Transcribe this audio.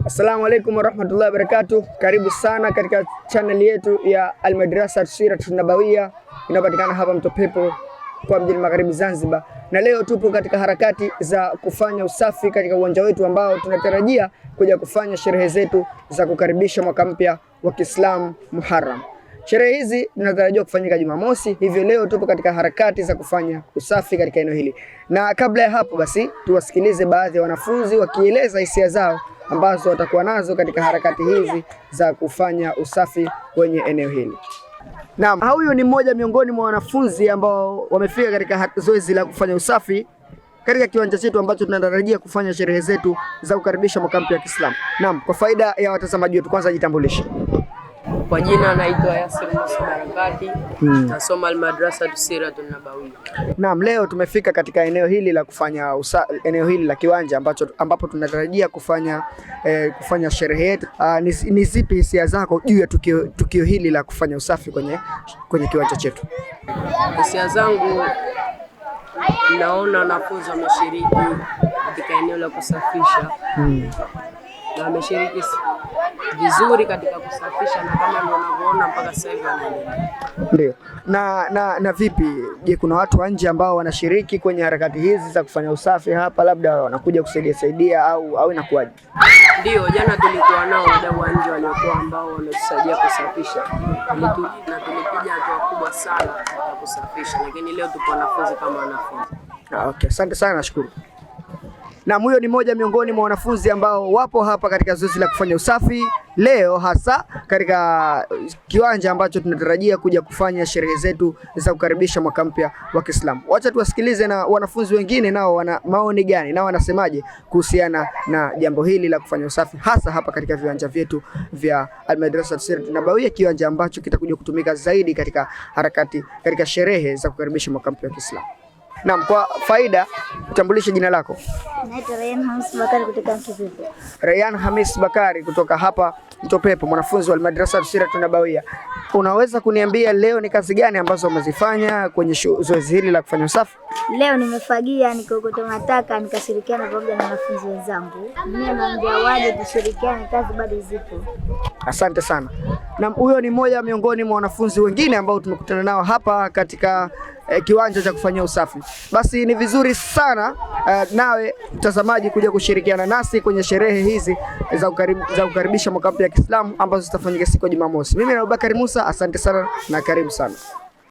Assalamu alaikum warahmatullahi wabarakatuh. Karibu sana katika channel yetu ya Al-Madrasa Siratun Nabawiyya inapatikana hapa Mto Pepo kwa mjini Magharibi Zanzibar. Na leo tupo katika harakati za kufanya usafi katika uwanja wetu ambao tunatarajia kuja kufanya sherehe zetu za kukaribisha mwaka mpya wa Kiislamu Muharram. Sherehe hizi zinatarajiwa kufanyika Jumamosi, hivyo leo tupo katika harakati za kufanya usafi katika eneo hili. Na kabla ya hapo basi tuwasikilize baadhi ya wanafunzi wakieleza hisia zao ambazo watakuwa nazo katika harakati hizi za kufanya usafi kwenye eneo hili. Naam, huyu ni mmoja miongoni mwa wanafunzi ambao wamefika katika zoezi la kufanya usafi katika kiwanja chetu ambacho tunatarajia kufanya sherehe zetu za kukaribisha mwaka mpya wa Kiislamu. Naam, kwa faida ya watazamaji wetu, kwanza jitambulishe. Kwa jina naitwa Yasir Musa Barakati, nasoma Al-Madrasa Siratun Nabawiyya. Naam, leo tumefika katika eneo hili la kufanya eneo hili la kiwanja ambapo tunatarajia kufanya sherehe yetu. Ni zipi hisia zako juu ya tukio hili la kufanya usafi kwenye kiwanja chetu? Hisia zangu, naona wanafunzi wameshiriki katika eneo la kusafisha na wameshiriki vizuri katika kusafisha, na kama ndio unavyoona mpaka sasa hivi wanaendelea. Ndio. Na vipi, je, kuna watu wa nje ambao wanashiriki kwenye harakati hizi za kufanya usafi hapa, labda wanakuja kusaidia au inakuwaje? Ndio, jana tulikuwa nao wadau wa nje waliokuwa ambao wanatusaidia kusafisha. Na tulipiga hatua kubwa sana katika kusafisha, lakini leo tupo wanafunzi kama wanafunzi. Okay, asante sana, nashukuru. Na huyo ni moja miongoni mwa wanafunzi ambao wapo hapa katika zoezi la kufanya usafi leo, hasa katika kiwanja ambacho tunatarajia kuja kufanya sherehe zetu za kukaribisha mwaka mpya wa Kiislamu. Wacha tuwasikilize na wanafunzi wengine nao wana maoni gani na wanasemaje kuhusiana na jambo hili la kufanya usafi, hasa hapa katika viwanja vyetu vya Al-Madrasa Siratun Nabawiyya, kiwanja ambacho kitakuja kutumika zaidi katika sherehe za kukaribisha mwaka mpya wa Kiislamu. Naam, kwa faida utambulishe jina lako. Naitwa Rayyan Hamis Bakari kutoka Mto Pepo. Rayyan Hamis Bakari kutoka hapa Mto Pepo, mwanafunzi wa Al-Madrasa Siratun Nabawiyya. Unaweza kuniambia leo ni kazi gani ambazo umezifanya kwenye zoezi hili la kufanya usafi? Leo nimefagia, nikokota mataka, nikashirikiana pamoja na wanafunzi wenzangu. Mimi naomba waje tushirikiane, kazi bado zipo. Asante sana. Na huyo ni mmoja miongoni mwa wanafunzi wengine ambao tumekutana nao hapa katika kiwanja cha kufanyia usafi. Basi ni vizuri sana nawe mtazamaji kuja kushirikiana nasi kwenye sherehe hizi za kukaribisha mwaka mpya wa Kiislamu ambazo zitafanyika siku ya Jumamosi. Mimi ni Abubakar Musa, asante sana na karibu sana.